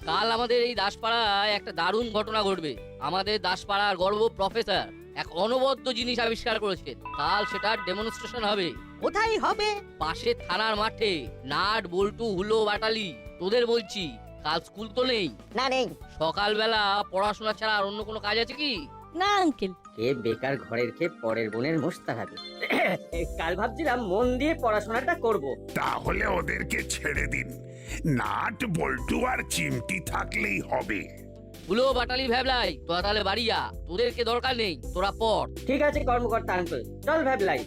কাল আমাদের এই দাসপাড়ায় একটা দারুণ ঘটনা ঘটবে। আমাদের দাসপাড়ার গর্ব প্রফেসর এক অনবদ্য জিনিস আবিষ্কার করেছেন। কাল সেটার ডেমনস্ট্রেশন হবে। কোথায় হবে? পাশে থানার মাঠে। নাট বল্টু হুলো বাটালি, তোদের বলছি, কাল স্কুল তো নেই। না নেই। সকালবেলা পড়াশোনা ছাড়া আর অন্য কোনো কাজ আছে কি? না আঙ্কেল। কে বেকার ঘরের কে পরের বোনের মোস্তা হবে। কাল ভাবছিলাম মন দিয়ে পড়াশোনাটা করব। তাহলে ওদেরকে ছেড়ে দিন, নাট বল্টু আর চিমটি থাকলেই হবে। হুলো বাটালি ভ্যাবলাই, তোরা তাহলে বাড়ি যা, তোদেরকে দরকার নেই, তোরা পড়। ঠিক আছে কর্মকর্তা আঙ্কেল, চল ভ্যাবলাই।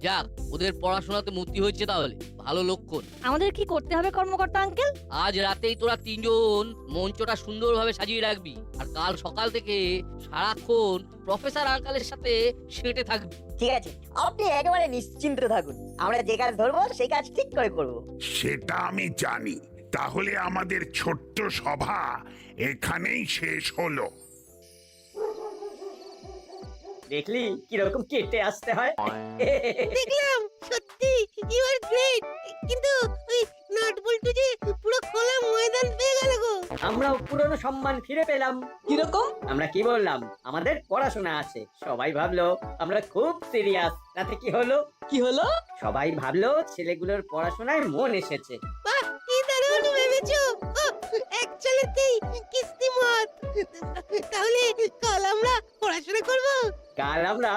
যাক, ওদের পড়াশোনাতে মতি হচ্ছে তাহলে ভালো লক্ষণ। আমাদের কি করতে হবে কর্মকর্তা আঙ্কেল? আজ রাতেই তোরা তিনজন মঞ্চটা সুন্দরভাবে সাজিয়ে রাখবি, আর কাল সকাল থেকে সারাক্ষণ প্রফেসর আঙ্কালের সাথে সেটে থাকবি। ঠিক আছে, আপনি একেবারে নিশ্চিন্ত থাকুন। আমরা যে কাজ ধরবো সেই কাজ ঠিক করে করব। সেটা আমি জানি। তাহলে আমাদের ছোট্ট সভা এখানেই শেষ হলো। দেখলি কিরকম কেটে আসতে হয়। দেখলাম, সত্যি ইউ আর গ্রেট। কিন্তু ওই নাট বল্টু যে পুরো খোলা ময়দান পেয়ে গেল গো। আমরাও পুরনো সম্মান ফিরে পেলাম। কিরকম? আমরা কি বললাম আমাদের পড়াশোনা আছে, সবাই ভাবলো আমরা খুব সিরিয়াস। তাতে কি হলো? কি হলো? সবাই ভাবলো ছেলেগুলোর পড়াশোনায় মন এসেছে। বাহ, কি দারুণ ভেবেছো। এক চালেতেই কিস্তিমাত। তাহলে কাল আমরা পড়াশোনা করব। কাল আমরা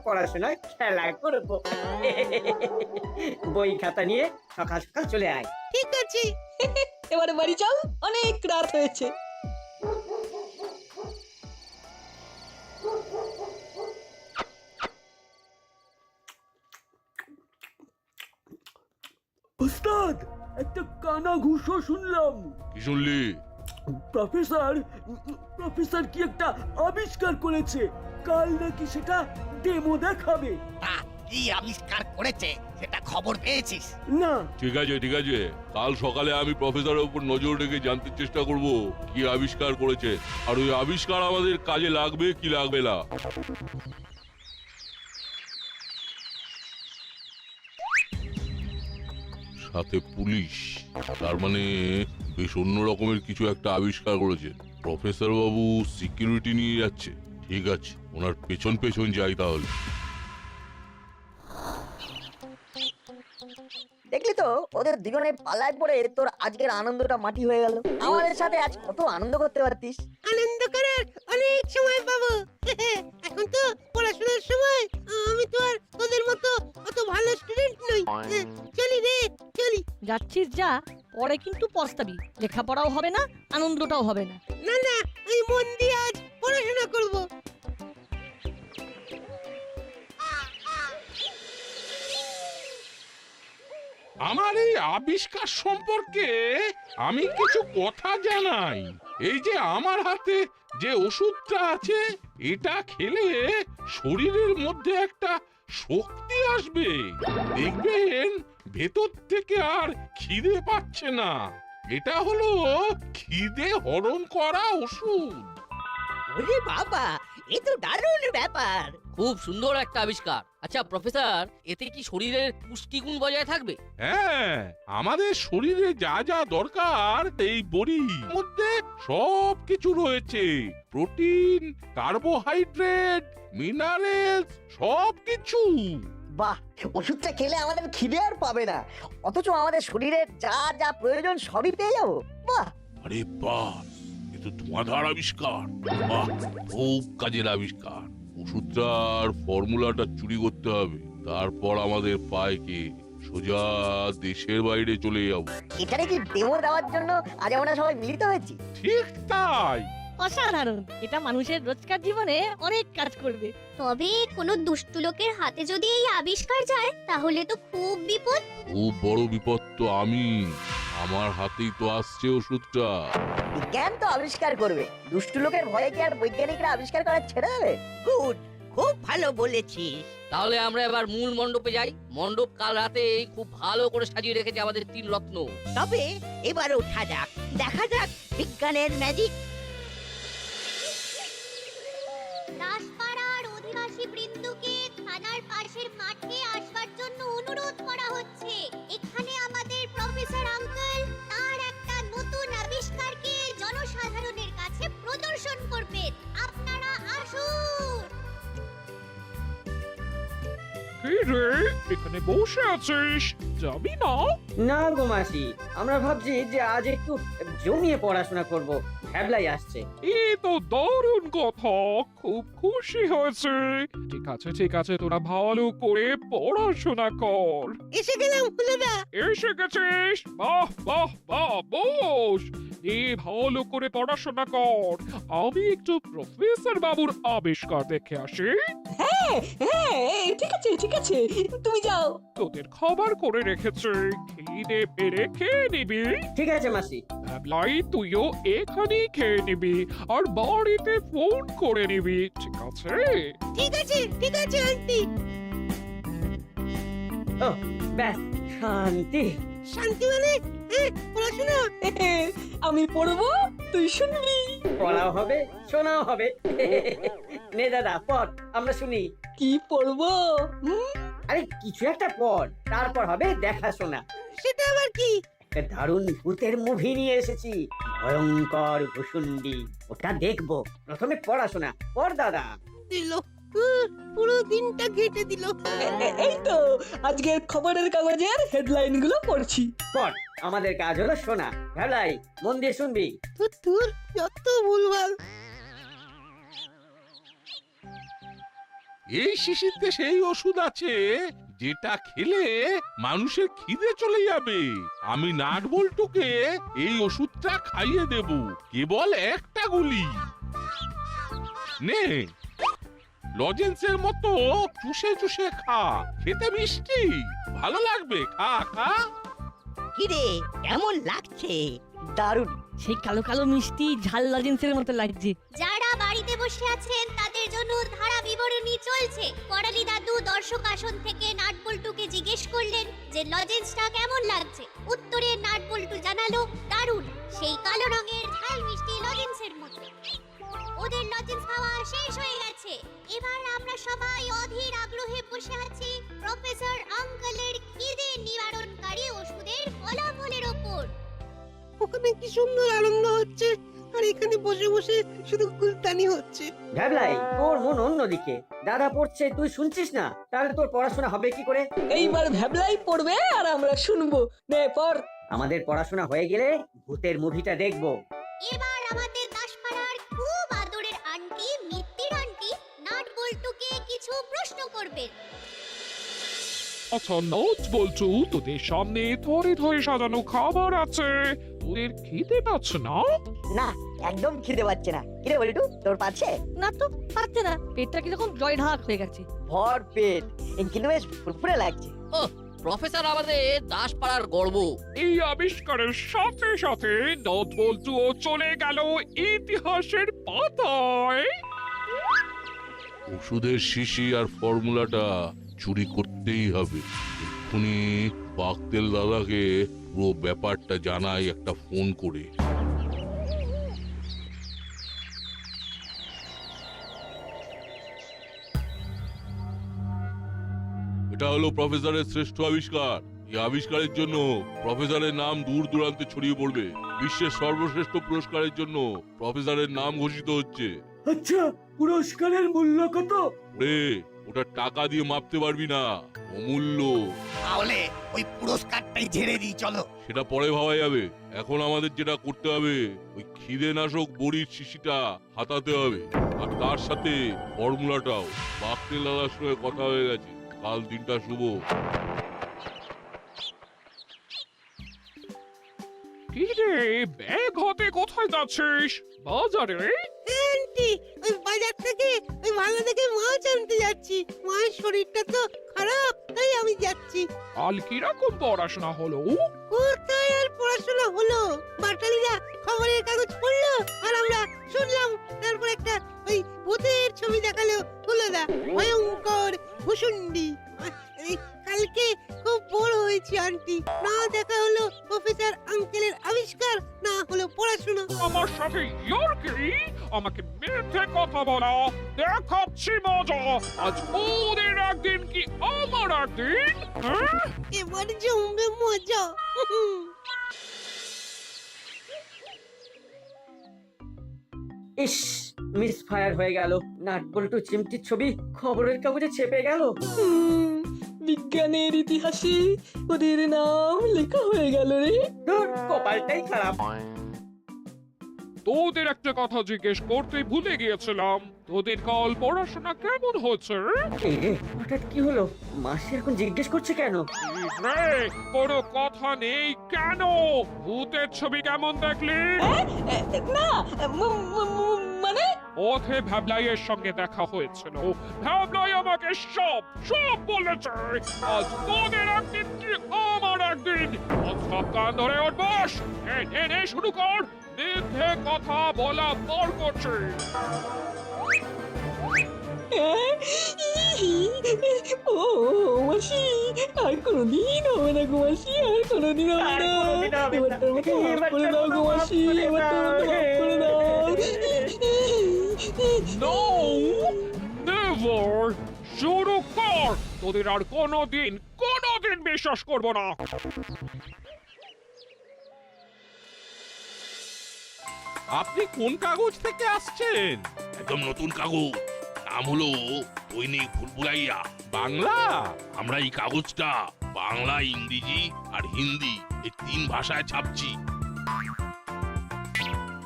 পড়াশোনায় খেলা করব। বই খাতা নিয়ে সকাল সকাল চলে আয়। ঠিক আছে। এবারে বাড়ি চল, অনেক রাত হয়েছে। ওস্তাদ, একটা কানা ঘুষো শুনলাম। কি শুনলি? প্রফেসর কি একটা আবিষ্কার করেছে, কাল নাকি সেটা ডেমো দেখাবে। কি আবিষ্কার করেছে সেটা খবর পেয়েছিস? না। ঠিক আছে ঠিক আছে, কাল সকালে আমি প্রফেসরের উপর নজর রেখে জানতে চেষ্টা করব কি আবিষ্কার করেছে, আর ওই আবিষ্কার আমাদের কাজে লাগবে কি লাগবে না। সাথে পুলিশ, তার মানে বেশ অন্য রকমের কিছু একটা আবিষ্কার করেছে। প্রফেসর বাবু সিকিউরিটি নিয়ে যাচ্ছে। ঠিক আছে, ওনার পেছন পেছন যাই তাহলে। দেখলি তো, ওদের দুজনে পালায় পড়ে তোর আজকের আনন্দটা মাটি হয়ে গেল। আমাদের সাথে আজ কত আনন্দ করতে পারতিস। আনন্দ করার অনেক সময় পাবো। এখন তো পড়াশোনার সময়। আমি তো আর তোদের মতো অত ভালো স্টুডেন্ট নই। চলি রে, চলি। যাচ্ছিস যা, পরে কিন্তু পস্তাবি। লেখাপড়াও হবে না, আনন্দটাও হবে না। না না, আমি মন দিয়ে আজ পড়াশোনা করব। আমার এই আবিষ্কার সম্পর্কে আমি কিছু কথা জানাই। এই যে আমার হাতে যে ওষুধটা আছে, এটা খেলে শরীরের মধ্যে একটা শক্তি আসবে। দেখবেন ভেতর থেকে আর খিদে পাচ্ছে না। এটা হলো খিদে হরণ করা ওষুধ। ওরে বাবা, এ তো দারুণ ব্যাপার। খুব সুন্দর একটা আবিষ্কার। আচ্ছা প্রফেসর, এতে কি শরীরের পুষ্টিগুণ বজায় থাকবে? হ্যাঁ, আমাদের শরীরে যা যা দরকার এই বড়ির মধ্যে সব কিছু রয়েছে। প্রোটিন, কার্বোহাইড্রেট, মিনারেলস, সব কিছু। বাহ, ওষুধটা খেলে আমাদের খিদে আর পাবে না, অথচ আমাদের শরীরের যা যা প্রয়োজন সবই পেয়ে যাবো। বাহ। আরে বাহ, এ তো ধোঁয়াধার আবিষ্কার। বাহ, খুব কাজের আবিষ্কার। ওষুধটার ফর্মুলাটা চুরি করতে হবে, তারপর আমাদের পায়কে সোজা দেশের বাইরে চলে যাবো। এখানে কি ডেমো দেওয়ার জন্য আজ আমরা সবাই মিলিত হয়েছি? ঠিক তাই। অসাধারণ। এটা মানুষের রোজকার জীবনে অনেক কাজ করবে। তবে কোনো দুষ্টু লোকের হাতে যদি এই আবিষ্কার যায় তাহলে তো খুব বিপদ। খুব বড় বিপদ তো আমার হাতেই তো আসছে ওষুধটা। বিজ্ঞান তো আবিষ্কার করবে, দুষ্টু লোকের ভয়ে কি আর বৈজ্ঞানিকরা আবিষ্কার করা ছেড়ে দেবে? গুড, খুব ভালো বলেছিস। তাহলে আমরা এবার মূল মণ্ডপে যাই। মণ্ডপ কাল রাতে খুব ভালো করে সাজিয়ে রেখেছে আমাদের তিন রত্ন। তবে এবার ওঠা যাক, দেখা যাক বিজ্ঞানের ম্যাজিক। দাসপাড়ার অধিবাসী বৃন্দকে থানার পাশের মাঠে আসবার জন্য অনুরোধ করা হচ্ছে। এখানে আমাদের প্রফেসর আঙ্কেল কি রে এখানে বসে আছিস যাবি না? না গো মাসি, আমরা ভাবছি যে আজ একটু জমিয়ে পড়াশোনা করব। ভ্যাবলাই আসছে। এ তো দারুণ কথা, খুব খুশি হয়েছে। ঠিক আছে তোরা ভালো করে পড়াশোনা কর। এসে গেলাম হুলোদা। এসে গেছিস? বাহ বাহ বাহ, বস। ভালো করে পড়াশোনা কর, আমি একটু প্রফেসর বাবুর আবিষ্কার দেখে আসি। হ্যাঁ ঠিক আছে তুমি যাও। তোদের খাবার করে রেখেছে, খিদে পেরে খেয়ে নিবি। ঠিক আছে মাসি। লাই তুইও এখানেই খেয়ে নিবি আর বাড়িতে ফোন করে নিবি, ঠিক আছে? ঠিক আছে আন্টি। ও ব্যাস, শান্তি। শান্তি মানে পড়াশোনা। আমি পড়বো, তুই শুনবি। পড়াও হবে, শোনাও হবে। নে দাদা পড়, আমরা শুনি। কি পড়বো? আরে কিছু একটা পড়, তারপর হবে দেখাশোনা। সেটা আবার কি? একটা দারুণ ভূতের মুভি নিয়ে এসেছি, ভয়ঙ্কর ভুসুন্ডি। ওটা দেখবো। প্রথমে পড়াশোনা পড় দাদা। দিল পুরো দিনটা কেটে দিল। এই তো আজকের খবরের কাগজের হেডলাইন গুলো পড়ছি। পড়, আমাদের কাজ হলো শোনা। ভেলাই মন দিয়ে শুনবি। ধুর যত ভুলভাল। এই শিশিরতে সেই ওষুধ আছে যেটা খেলে মানুষের খিদে চলে যাবে। আমি নাটবল্টুকে এই ওষুধটা খাইয়ে দেব, কেবল একটা গুলি। নে, লজেন্সের মতো চুষে চুষে খা, খেতে মিষ্টি, ভালো লাগবে। খা খা। কিরে কেমন লাগছে? দারুণ। সেই কালো কালো মিষ্টি ঝাল লজেন্সের মতো লাগছে। যারা বাড়িতে বসে আছেন তাদের জন্য ধারা বিবরণী চলছে। করালি দাদু দর্শক আসন থেকে নাটবল্টুকে জিজ্ঞেস করলেন যে লজেন্সটা কেমন লাগছে। উত্তরে নাটবল্টু জানালো দারুণ, সেই কালো রঙের ঝাল মিষ্টি লজেন্সের মতো। ওদের লজেন্স খাওয়া শেষ হয়ে গেছে। এবার আমরা সবাই অধীর আগ্রহে বসে আছি প্রফেসর আঙ্কেলের খিদে নিবারণকারী ওষুধের ফলাফলের ওপর। ওখানে কি সুন্দর আনন্দ হচ্ছে, আর এখানে বসে বসে শুধু কুলতানি হচ্ছে। ভেবলাই, তোর মন অন্যদিকে। দাদা পড়ছে, তুই শুনছিস না, তাহলে তোর পড়াশোনা হবে কি করে? এইবার ভ্যাবলাই পড়বে আর আমরা শুনবো। নে পড়। আমাদের পড়াশোনা হয়ে গেলে ভূতের মুভিটা দেখবো। এবার আমাদের দাসপাড়ার খুব আদরের আন্টি মিত্তির আন্টি নাটবল্টুকে কিছু প্রশ্ন করবেন। আচ্ছা নোট বলছু, তোদের সামনে ধরে ধরে সাজানো খাবার আছে, তোদের খেতে পাচ্ছে না? না, একদম খিদে পাচ্ছে না। কিরে বলিটু, তোর পাচ্ছে? না তো পারছে না, পেটটা কিরকম জয় ঢাক হয়ে গেছে। ভর পেট, কিন্তু বেশ ফুরফুরে লাগছে। ও প্রফেসর আমাদের দাসপাড়ার গর্ব। এই আবিষ্কারের সাথে সাথে নোট বলছুও চলে গেল ইতিহাসের পাতায়। ওষুধের শিশি আর ফর্মুলাটা চুরি করতেই হবে। এক্ষুনি বাকতেল দাদাকে পুরো ব্যাপারটা জানাই একটা ফোন করে। এটা হলো প্রফেসরের শ্রেষ্ঠ আবিষ্কার। এই আবিষ্কারের জন্য প্রফেসরের নাম দূর দূরান্তে ছড়িয়ে পড়বে। বিশ্বের সর্বশ্রেষ্ঠ পুরস্কারের জন্য প্রফেসরের নাম ঘোষিত হচ্ছে। আচ্ছা, পুরস্কারের মূল্য কত? রে, ওটা টাকা দিয়ে মাপতে পারবি না, অমূল্য। তাহলে ওই পুরস্কারটাই ঝেড়ে দিই চলো। সেটা পরে ভাবা যাবে। এখন আমাদের যেটা করতে হবে, ওই খিদে নাশক বড়ির শিশিটা হাতাতে হবে, আর তার সাথে ফর্মুলাটাও। বাকতেল দাদার সঙ্গে কথা হয়ে গেছে, কাল দিনটা শুভ। কি রে, ব্যাগ হাতে কোথায় যাচ্ছিস? বাজারে? আন্টি, ওই বাজার থেকে ওই ভালো দেখে মাছ আনতে যাচ্ছি। মায়ের শরীরটা তো খারাপ, তাই আমি যাচ্ছি। কাল কিরকম পড়াশোনা হলো? কোথায় আর পড়াশোনা হলো? বাটালিরা খবরের কাগজ পড়লো আর আমরা শুনলাম। তারপর একটা ওই ভূতের ছবি দেখালো হুলোদা, ভয়ঙ্কর ভুসুন্ডি। কালকে খুব বড় হয়েছি আন্টি। না দেখা হলো প্রফেসর আঙ্কেলের আবিষ্কার, না হলো পড়াশোনা। আমার সাথে ইয়ার্কি, আমাকে মিথ্যে কথা বলা, দেখাচ্ছি মজা। আজ ওদের একদিন কি আমার একদিন? হ্যাঁ? এবার জমবে মজা। ইস, মিস ফায়ার হয়ে গেল। নাটবল্টু চিমটির ছবি খবরের কাগজে ছেপে গেল। বিজ্ঞানের ইতিহাসে ওদের নাম লেখা হয়ে গেল রে। ধুর, কপালটাই খারাপ। তোদের একটা কথা জিজ্ঞেস করতে ভুলে গিয়েছিলাম, তোদের কাল পড়াশোনা কেমন হচ্ছে? এই রে, হঠাৎ কি হলো? মাসি এখন জিজ্ঞেস করছে কেন? রে, কোনো কথা নেই কেন? ভূতের ছবি কেমন দেখলি? না মানে পথে ভ্যাবলাইয়ের সঙ্গে দেখা হয়েছিল। ভ্যাবলাই আমাকে সব সব বলেছে। আজ তোদের একদিন কি আমার একদিন। সব কান ধরে ওর বস। নে শুরু কর। মিথ্যে কথা বলা বর করছে। ও মাসি, আর কোনোদিন হবে না গো মাসি, আর কোনোদিন হবে না। এবারটার মতো মাফ করে দাও গো মাসি, এবারটার মতো মাফ করে দাও। No! Never! শুরু কর। তোদের আর কোনোদিন বিশ্বাস করব না। আপনি কোন কাগজ থেকে আসছেন? একদম নতুন কাগজ, নাম হলো দৈনিক ভুলভুলাইয়া বাংলা? আমরা এই কাগজটা বাংলা, ইংরেজি আর হিন্দি এই 3 ভাষায় ছাপছি।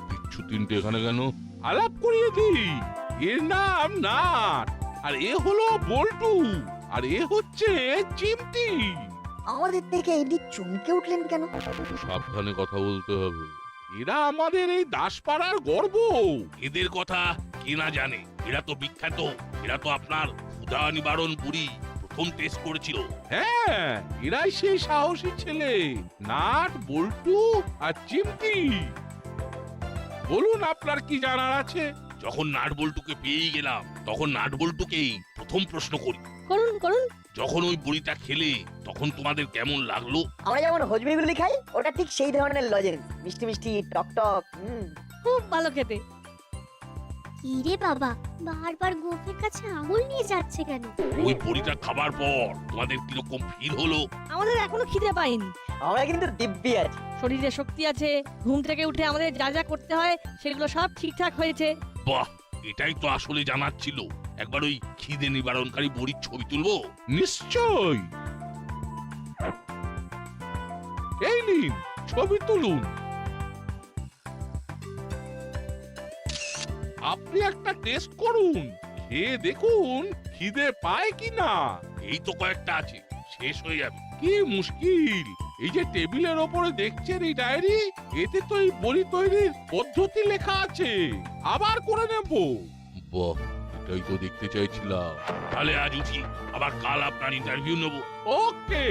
কিচ্ছু 3টে এখানে কেন? আলাপ করিয়ে দিই। এর নাম নাট, আর এ হলো বল্টু, আর এ হচ্ছে চিমটি। আমাদের থেকে এদিক চমকে উঠলেন কেন? সাবধানে কথা বলতে হবে। এরা আমাদের এই দাসপাড়ার গর্ব। এদের কথা কে না জানে? এরা তো বিখ্যাত। এরা তো আপনার ক্ষুধা নিবারণ বুড়ি প্রথম টেস্ট করেছিল। হ্যাঁ, এরাই সেই সাহসী ছেলে, নাট, বল্টু আর চিমটি। বলুন আপনার কি জানার আছে? যখন নাট বল্টুকে পেয়ে গেলাম, তখন নাট বল্টুকেই প্রথম প্রশ্ন করি। করুন করুন। যখন ওই বড়িটা খেলে তখন তোমাদের কেমন লাগলো? আমরা যেমন হজমিগুলি খাই, ওটা ঠিক সেই ধরনের লজেন্স, মিষ্টি মিষ্টি টক টক। খুব ভালো খেতে। কি রে বাবা, বারবার গোফের কাছে আঙুল নিয়ে যাচ্ছে কেন? ওই বড়িটা খাবার পর তোমাদের কিরকম ফিল হলো? আমাদের এখনো খিদে পাইনি। আমরা কিন্তু দিব্যি আছি। শরীরে শক্তি আছে, ঘুম থেকে উঠে আমাদের যা যা করতে হয় সেগুলো সব ঠিকঠাক হয়েছে। বাহ, এটাই তো আসলে জানার ছিল। একবার ওই খিদে নিবারণকারী বড়ির ছবি তুলবো? নিশ্চয়। এই নিন, ছবি তুলুন। আপনি একটা টেস্ট করুন, খেয়ে দেখুন খিদে পায় কিনা। এই তো কয়েকটা আছে, শেষ হয়ে যাবে। কি মুশকিল! এই যে টেবিলের ওপরে দেখছেন এই ডায়েরি, এতে তো এই বড়ি তৈরির পদ্ধতি লেখা আছে। আবার করে নেব। বাহ, এটাই তো দেখতে চাইছিলাম। তাহলে আজ উঠি, আবার কাল আপনার ইন্টারভিউ নেব। ওকে।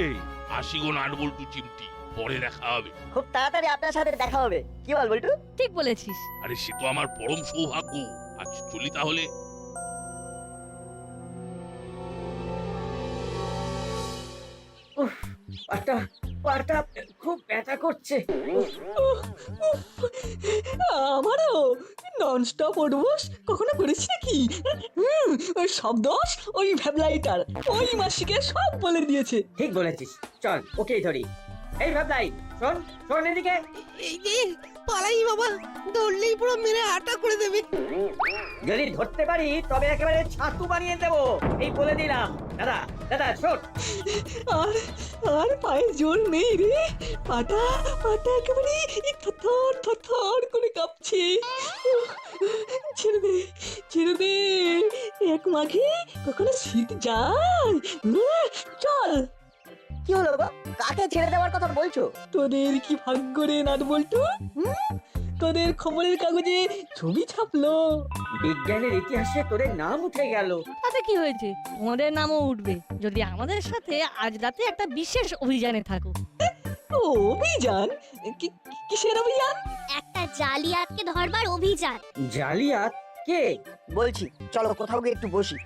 আসি গো নাট বল্টু চিমটি, পরে দেখা হবে। খুব তাড়াতাড়ি আপনার সাথে দেখা হবে, কি বল বল্টু? ঠিক বলেছিস। আরে সে তো আমার পরম সৌভাগ্য। আজ চলি তাহলে। পাটা খুব ব্যথা করছে। আমারও ননস্টপ ওঠবোস কখনো করেছি নাকি? ওই সব দোষ ওই ভ্যাবলাইটার, ওই মাসিকে সব বলে দিয়েছে। ঠিক বলেছিস, চল ওকেই ধরি। এই ভাবলাই, শোন শোন এদিকে। এই যে পালাই বাবা, ধরলেই পুরো মেরে আটা করে দেবে। যদি ধরতে পারি তবে একেবারে ছাতু বানিয়ে দেবো, এই বলে দিলাম। দাদা দাদা শোন। আর আর পায়ে জোর নেই রে, পাটা পাটা একেবারে থরথর থরথর করে কাঁপছে। ছেড়ে দে ছেড়ে দে, এক মাঘে কখনো শীত যায়। চল। কি হলো গো? কাকে ছেড়ে দেওয়ার কথা বলছো? তোদের কি ভাগ্য রে নাট বল্টু, তোদের খবরের কাগজে ছবি ছাপলো। বিজ্ঞানের ইতিহাসে তোদের নাম উঠে গেল। তাতে কি হয়েছে? তোমাদের নামও উঠবে যদি আমাদের সাথে আজ রাতে একটা বিশেষ অভিযানে থাকো। ও অভিযান? কিসের অভিযান? একটা জালিয়াতকে ধরবার অভিযান। জালিয়াত? কে? বলছি চলো কোথাও গিয়ে একটু বসি।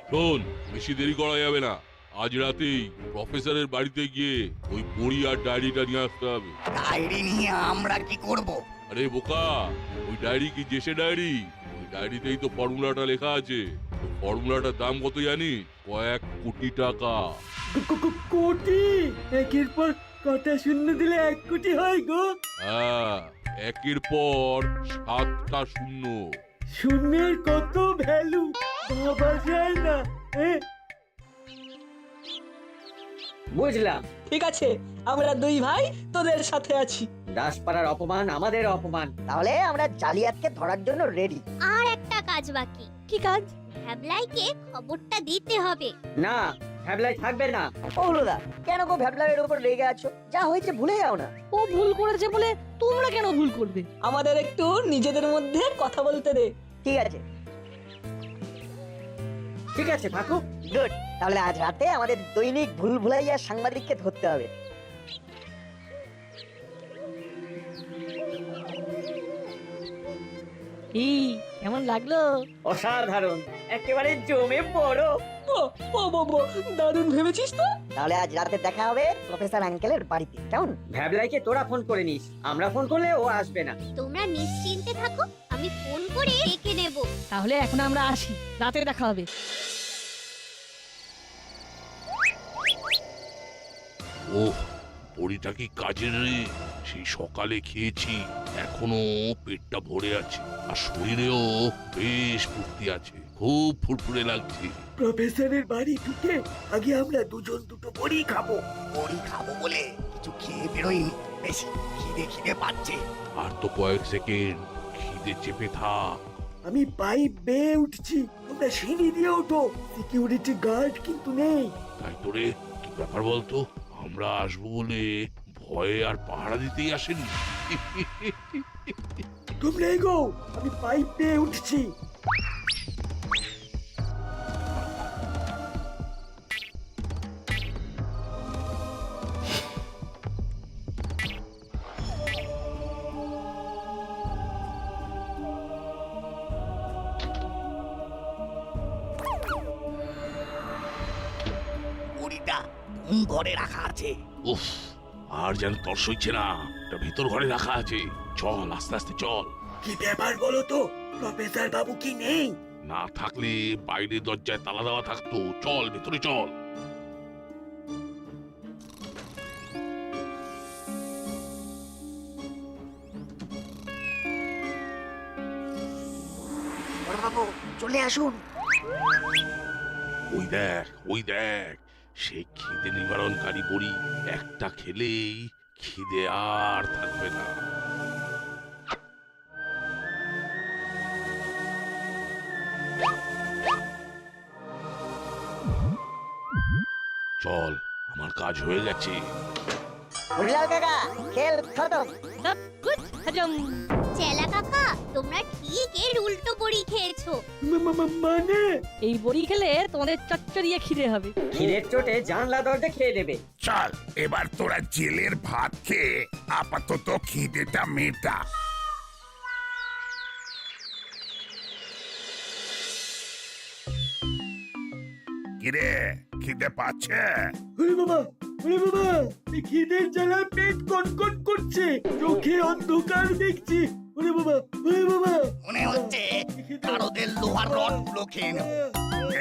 শোন, বেশি দেরি করা যাবে না। আজ রাতেই প্রফেসরের বাড়িতে গিয়ে ওই বড়ি আর ডায়েরিটা নিয়ে আসতে হবে। ডায়েরি নিয়ে আমরা কি করব? আরে বোকা, ওই ডায়েরি কি জেসে ডায়েরি? ওই ডায়েরিতেই তো ফর্মুলাটা লেখা আছে। ফর্মুলাটার দাম কত জানি? কয়েক কোটি টাকা। কোটি? একের পর কটা শূন্য দিলে 1 কোটি হয় গো? হ্যাঁ, একের পর 7টা শূন্য। শূন্যের কত ভ্যালু ভাবা যায় না। বুঝলাম। ঠিক আছে, আমরা দুই ভাই তোদের সাথে আছি। দাসপাড়ার অপমান আমাদের অপমান। তাহলে আমরা জালিয়াতকে ধরার জন্য রেডি। আর একটা কাজ বাকি। কি কাজ? ভ্যাবলাইকে খবরটা দিতে হবে। না, ভ্যাবলাই থাকবে না। ও হলোদা, কেন গো ভ্যাবলারের উপর রেগে আছো? যা হয়েছে ভুলে যাও না। ও ভুল করেছে বলে তোমরা কেন ভুল করবে? আমাদের একটু নিজেদের মধ্যে কথা বলতে দে। ঠিক আছে, ঠিক আছে ফাকু। গুড। তাহলে আজ রাতে আমাদের দৈনিক ভুল ভুলাইয়া সাংবাদিককে ধরতে হবে। কি কেমন লাগলো? অসাধারণ, একেবারে জমে পড়ো। দারুণ ভেবেছিস তো। তাহলে আজ রাতে দেখা হবে প্রফেসর আঙ্কেলের বাড়িতে, কেমন? ভ্যাবলাইকে তোরা ফোন করে নিস, আমরা ফোন করলে ও আসবে না। তোমরা নিশ্চিন্তে থাকো, আমি ফোন করে ডেকে নেব। তাহলে এখন আমরা আসি, রাতে দেখা হবে। ওহ, বড়িটা কি কাজের রে। সেই সকালে খেয়েছি, এখনো পেটটা ভরে আছে, আর শরীরেও বেশ ফুর্তি আছে, খুব ফুরফুরে লাগছে। প্রফেসরের বাড়ি ঢুকে আগে আমরা দুজন দুটো বড়ি খাবো। বড়ি খাবো বলে কিছু খেয়ে বেরোই, বেশি খিদে খিদে পাচ্ছে। আর তো কয়েক সেকেন্ড, খিদে চেপে থাক। আমি পাইপ বেয়ে উঠছি, তোমরা সিঁড়ি দিয়ে ওঠো। সিকিউরিটি গার্ড কিন্তু নেই। তাই তোরে কি ব্যাপার বলতো? আমরা আসবো বলে ভয়ে আর পাহারা দিতেই আসেনি। তোমরা এগো, আমি পাইপ বেয়ে উঠছি। বড়িটা কোন ঘরে রাখা আছে? উফ, আর যেন তর্স হচ্ছে না। এটা ভেতর ঘরে রাখা আছে। চল, আস্তে আস্তে চল। কি ব্যাপার বলো তো, প্রফেসর বাবু কি নেই? না থাকলে বাইরে দরজায় তালা দেওয়া থাকতো। চল, ভেতরে চল। বড়বাবু চলে আসুন। ওই দেখ, ওই দেখ, সেই খিদে নিবারণকারী বড়ি। একটা খেলেই খিদে আর থাকবে না। চল, আমার কাজ হয়ে গেছে। মুড়িলাল কাকা, খেল খতম। হজম। চেলা কাকা, তোমরা ঠিক এর উল্টো বড়ি খেয়েছো। মানে এই বড়ি খেলে তোমাদের চচ্চড়িয়ে খিদে হবে। খিদের চোটে জানলা দরজা খেয়ে দেবে। চল, এবার তোরা জেলের ভাত খেয়ে আপাতত খিদেটা মেটা। কিরে, খিদে পাচ্ছে? ওরে বাবা, ওরে বাবা, এই খিদের জ্বালা পেট কনকন করছে, চোখে অন্ধকার দেখছি। ওরে বাবা, ওরে বাবা, মনে হচ্ছে কারোদের লোহার রড গুলো খেয়ে নেব।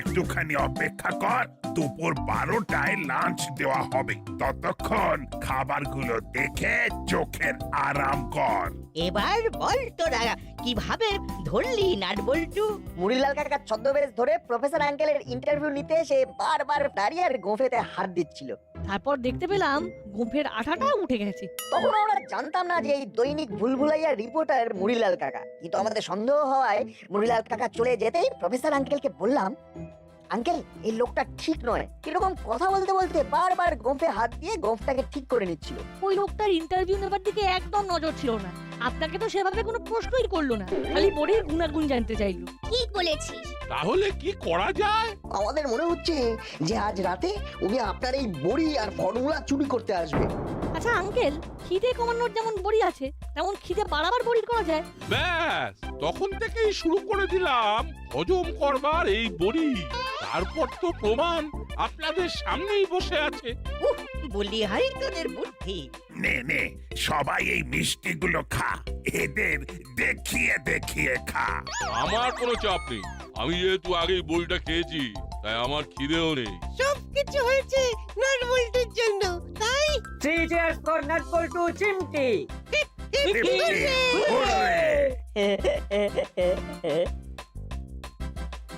একটুখানি অপেক্ষা কর, দুপুর 12টায় লাঞ্চ দেওয়া হবে। ততক্ষণ খাবারগুলো দেখে চোখের আরাম কর। এবার বল তোরা কিভাবে ধরলি নাটবল্টু? মুড়িলাল কাকার ছদ্মবেশ ধরে প্রফেসর আঙ্কেলের ইন্টারভিউ নিতে এসে বারবার দাঁড়িয়ে আর গোফেতে হাত দিচ্ছিল। তারপর দেখতে পেলাম গোঁফের আঠাটা উঠে গেছে। তখন আমরা জানতাম না যে এই দৈনিক ভুলভুলাইয়া রিপোর্টার মুড়িলাল কাকা, কিন্তু আমাদের সন্দেহ হওয়ায় মুড়িলাল কাকা চলে যেতেই প্রফেসর আঙ্কেলকে বললাম, আঙ্কেল এই লোকটা ঠিক নয়। কিরকম কথা বলতে বলতে বারবার গোঁফে হাত দিয়ে গোঁফটাকে ঠিক করে নিচ্ছিল। ওই লোকটার ইন্টারভিউ নেবার দিকে একদম নজর ছিল না। আপনাকে তো সেভাবে কোনো প্রশ্নই করলো না, খালি বড়ির গুণাগুণ জানতে চাইলো। ঠিক বলেছিস। তাহলে কি করা যায়? আমাদের মনে হচ্ছে যে আজ রাতে উনি আপনার এই বড়ি আর ফর্মুলা চুরি করতে আসবে। আচ্ছা আঙ্কেল, খিদে কমানোর যেমন বড়ি আছে, তেমন খিদে বাড়াবার বড়ি করা যায়। ব্যাস, তখন থেকেই শুরু করে দিলাম হজম করবার এই বড়ি। তারপর তো প্রমাণ আপনাদের সামনেই বসে আছে। বলি হাই তোদের বুদ্ধি। নে নে, সবাই এই মিষ্টিগুলো খা, এদের দেখিয়ে দেখিয়ে খা। আমার কোনো চাপ নেই, আমি যেহেতু আগেই বড়িটা খেয়েছি, তাই আমার খিদেও নেই। সব কিছু হয়েছে নাটবল্টুর জন্য, তাই? থ্রি চিয়ার্স ফর নাটবল্টু চিমটি। হুররে!